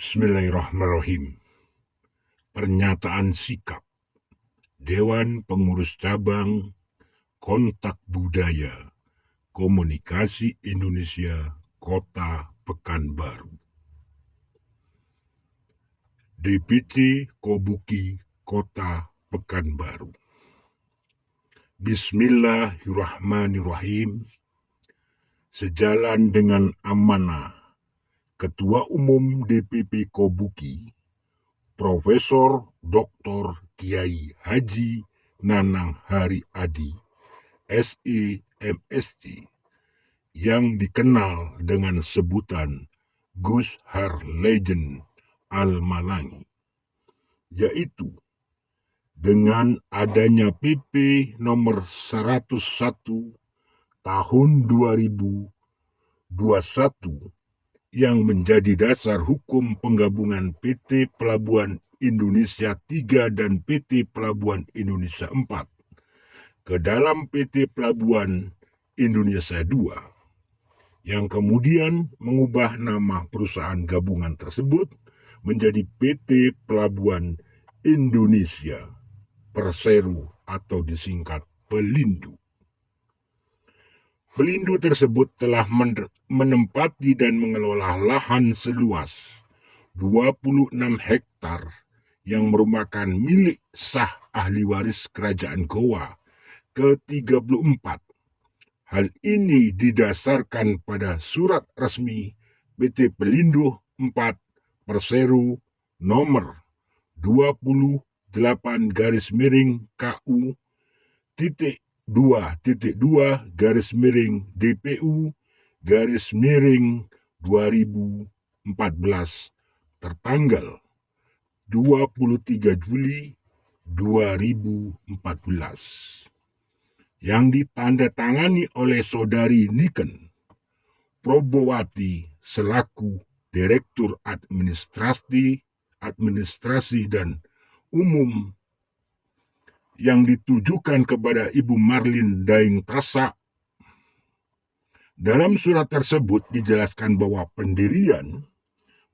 Bismillahirrahmanirrahim. Pernyataan sikap Dewan Pengurus Cabang Kontak Budaya Komunikasi Indonesia Kota Pekanbaru. DPC Kobuki Kota Pekanbaru. Bismillahirrahmanirrahim. Sejalan dengan amanah Ketua Umum DPP Kobuki, Profesor Dr. Kiai Haji Nanang Hari Adi, SE MSc, yang dikenal dengan sebutan Gus Har Legend Al-Malangi, yaitu dengan adanya PP nomor 101 tahun 2021 yang menjadi dasar hukum penggabungan PT Pelabuhan Indonesia 3 dan PT Pelabuhan Indonesia 4 ke dalam PT Pelabuhan Indonesia 2, yang kemudian mengubah nama perusahaan gabungan tersebut menjadi PT Pelabuhan Indonesia Persero atau disingkat Pelindo. Pelindo tersebut telah menempati dan mengelola lahan seluas 26 hektar yang merupakan milik sah ahli waris Kerajaan Goa ke-34. Hal ini didasarkan pada surat resmi PT Pelindo 4 Persero nomor 28-DPU-2 tertanggal 23 Juli 2014 yang ditandatangani oleh Saudari Niken Probowati selaku Direktur Administrasi dan Umum, yang ditujukan kepada Ibu Marlin Daeng Trasa. Dalam surat tersebut dijelaskan bahwa pendirian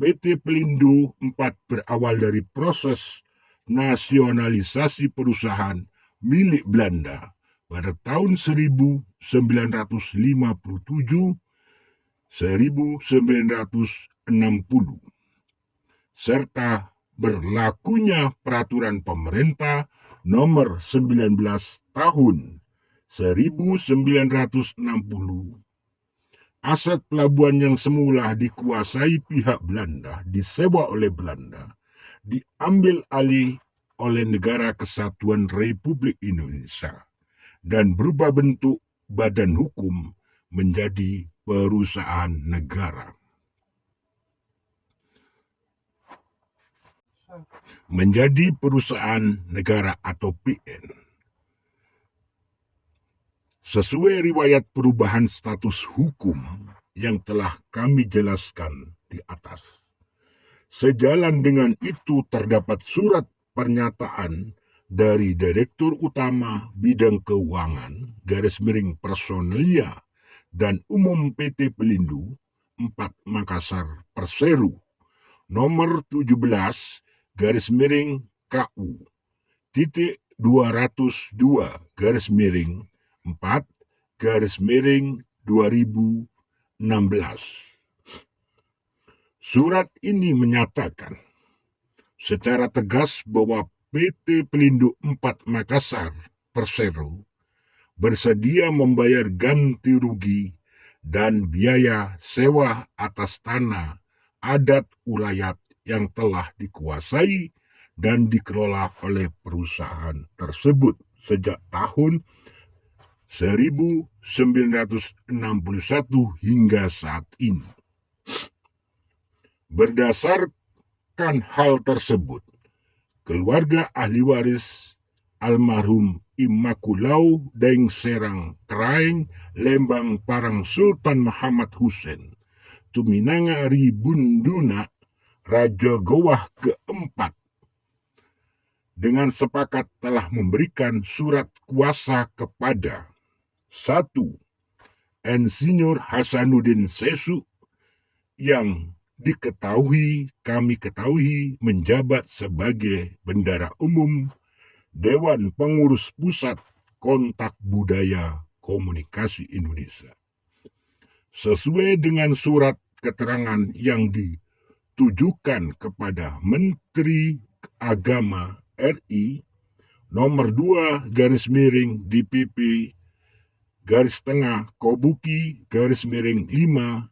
PT Pelindo 4 berawal dari proses nasionalisasi perusahaan milik Belanda pada tahun 1957-1960, serta berlakunya peraturan pemerintah nomor 19 tahun 1960. Aset pelabuhan yang semula dikuasai pihak Belanda, disewa oleh Belanda, diambil alih oleh Negara Kesatuan Republik Indonesia dan berubah bentuk badan hukum menjadi perusahaan negara. Atau PN. Sesuai riwayat perubahan status hukum yang telah kami jelaskan di atas. Sejalan dengan itu terdapat surat pernyataan dari Direktur Utama Bidang Keuangan _Personalia dan Umum PT Pelindo 4 Makassar Persero nomor 17-2-4-2016. Surat ini menyatakan secara tegas bahwa PT Pelindo 4 Makassar Persero bersedia membayar ganti rugi dan biaya sewa atas tanah adat ulayat yang telah dikuasai dan dikelola oleh perusahaan tersebut sejak tahun 1961 hingga saat ini. Berdasarkan hal tersebut, keluarga ahli waris almarhum Imakulau Daeng Serang Kraeng Lembang Parang Sultan Muhammad Hussein Tuminangari Bunduna Raja Gowah keempat dengan sepakat telah memberikan surat kuasa kepada 1. Insinyur Hasanuddin Sesu yang kami ketahui menjabat sebagai Bendara Umum Dewan Pengurus Pusat Kontak Budaya Komunikasi Indonesia. Sesuai dengan surat keterangan yang ditujukan kepada Menteri Agama RI nomor 2 DPP Kobuki 5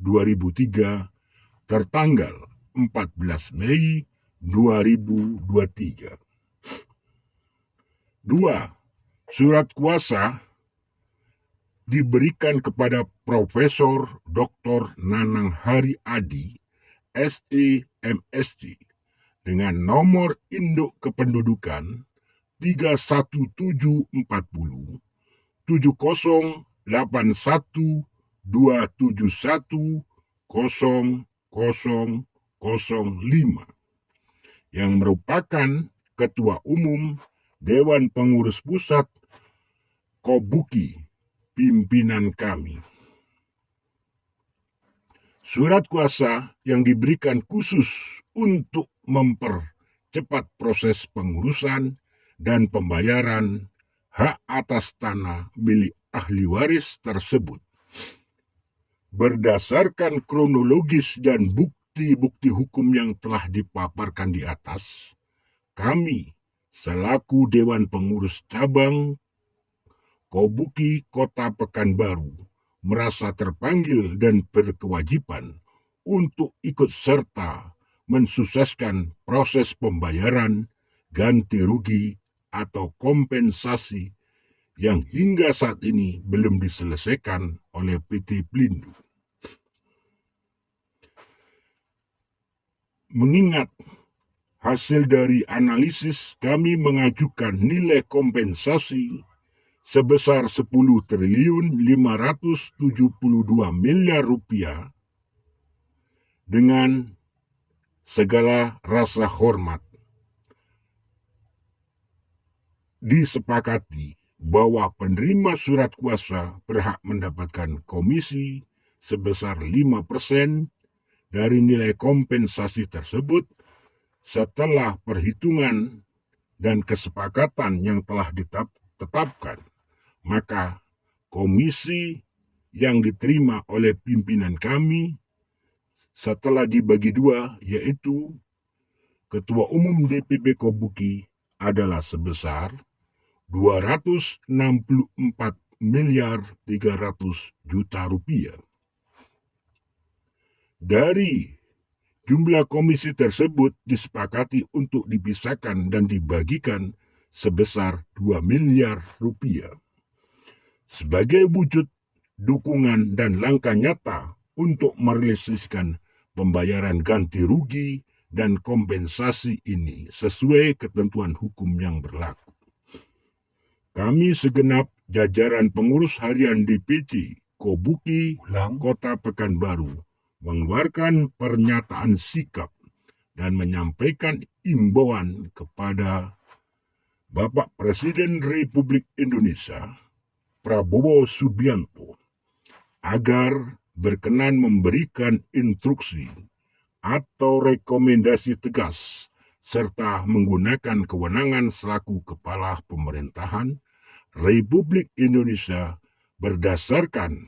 2003 tertanggal 14 Mei 2023. 2. Surat kuasa diberikan kepada Profesor Dr. Nanang Hari Adi, SE MSc, dengan nomor induk kependudukan 31740 7081 yang merupakan Ketua Umum Dewan Pengurus Pusat Kobuki, pimpinan kami. Surat kuasa yang diberikan khusus untuk mempercepat proses pengurusan dan pembayaran hak atas tanah milik ahli waris tersebut. Berdasarkan kronologis dan bukti-bukti hukum yang telah dipaparkan di atas, kami selaku Dewan Pengurus Cabang Kobuki Kota Pekanbaru merasa terpanggil dan berkewajiban untuk ikut serta mensukseskan proses pembayaran ganti rugi atau kompensasi yang hingga saat ini belum diselesaikan oleh PT Pelindo. Mengingat hasil dari analisis, kami mengajukan nilai kompensasi sebesar 10.572 miliar rupiah dengan segala rasa hormat. Disepakati bahwa penerima surat kuasa berhak mendapatkan komisi sebesar 5% dari nilai kompensasi tersebut setelah perhitungan dan kesepakatan yang telah ditetapkan. Maka komisi yang diterima oleh pimpinan kami setelah dibagi dua, yaitu Ketua Umum DPP Kobuki adalah sebesar 264.300.000.000 rupiah. Dari jumlah komisi tersebut disepakati untuk dipisahkan dan dibagikan sebesar 2 miliar rupiah. Sebagai wujud dukungan dan langkah nyata untuk merealisasikan pembayaran ganti rugi dan kompensasi ini sesuai ketentuan hukum yang berlaku. Kami segenap jajaran pengurus harian DPC Kobuki Kota Pekanbaru mengeluarkan pernyataan sikap dan menyampaikan imbauan kepada Bapak Presiden Republik Indonesia Prabowo Subianto agar berkenan memberikan instruksi atau rekomendasi tegas serta menggunakan kewenangan selaku Kepala Pemerintahan Republik Indonesia berdasarkan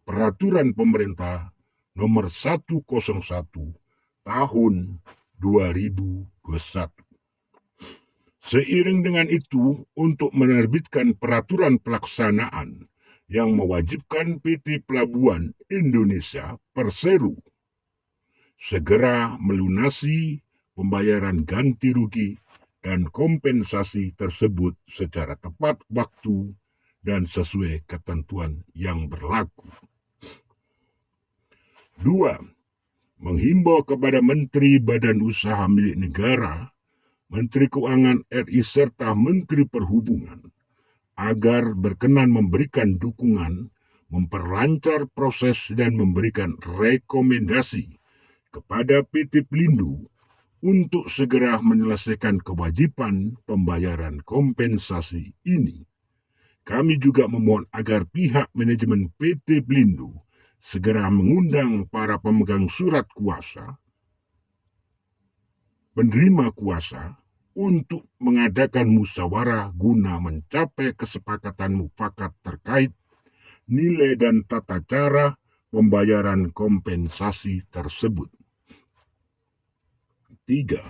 Peraturan Pemerintah Nomor 101 Tahun 2021. Seiring dengan itu, untuk menerbitkan peraturan pelaksanaan yang mewajibkan PT Pelabuhan Indonesia Persero segera melunasi pembayaran ganti rugi dan kompensasi tersebut secara tepat waktu dan sesuai ketentuan yang berlaku. 2. Menghimbau kepada Menteri Badan Usaha Milik Negara, Menteri Keuangan RI serta Menteri Perhubungan agar berkenan memberikan dukungan, memperlancar proses dan memberikan rekomendasi kepada PT Pelindo untuk segera menyelesaikan kewajiban pembayaran kompensasi ini. Kami juga memohon agar pihak manajemen PT Pelindo segera mengundang para pemegang surat kuasa, penerima kuasa, untuk mengadakan musyawarah guna mencapai kesepakatan mufakat terkait nilai dan tata cara pembayaran kompensasi tersebut. 3.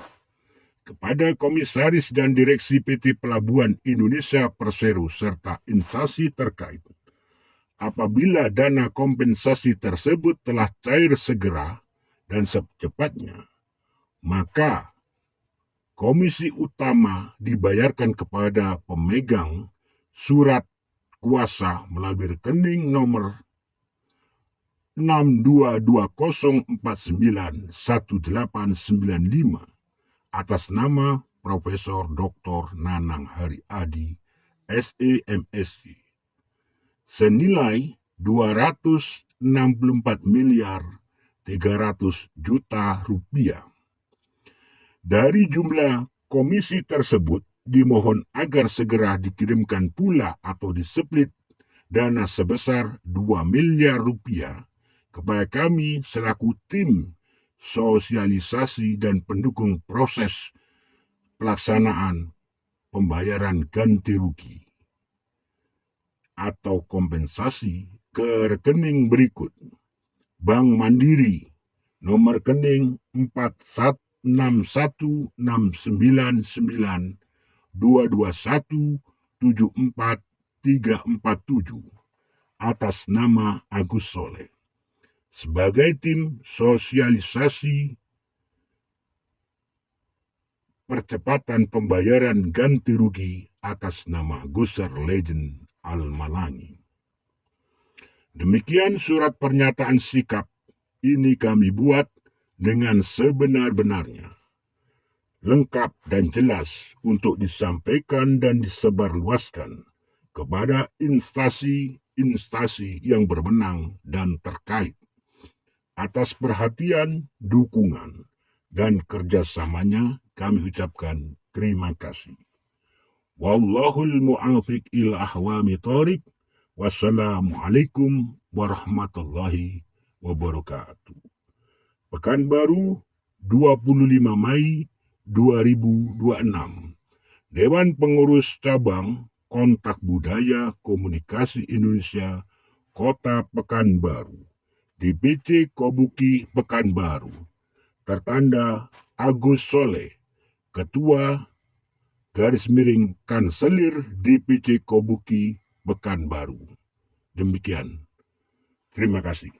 Kepada Komisaris dan Direksi PT Pelabuhan Indonesia Persero serta instansi terkait, apabila dana kompensasi tersebut telah cair segera dan secepatnya, maka komisi utama dibayarkan kepada pemegang surat kuasa melalui rekening nomor 6220491895 atas nama Profesor Dr. Nanang Hari Adi, SEMSI, senilai 264.300.000.000 rupiah. Dari jumlah komisi tersebut, dimohon agar segera dikirimkan pula atau diseplit dana sebesar 2 miliar rupiah kepada kami selaku tim sosialisasi dan pendukung proses pelaksanaan pembayaran ganti rugi atau kompensasi ke rekening berikut: Bank Mandiri, nomor rekening 416992217437 atas nama Agus Soleh, sebagai tim sosialisasi percepatan pembayaran ganti rugi atas nama Gusar Legend Al-Malangi. Demikian surat pernyataan sikap ini kami buat dengan sebenar-benarnya, lengkap dan jelas untuk disampaikan dan disebarluaskan kepada instansi-instansi yang berwenang dan terkait. Atas perhatian, dukungan, dan kerjasamanya kami ucapkan terima kasih. Wallahul mu'afiq ila ahwami thoriq. Wassalamualaikum warahmatullahi wabarakatuh. Pekanbaru, 25 Mei 2026. Dewan Pengurus Cabang Kontak Budaya Komunikasi Indonesia Kota Pekanbaru, DPC Kobuki Pekanbaru, tertanda Agus Soleh, Ketua Kanselir DPC Kobuki Pekanbaru. Demikian. Terima kasih.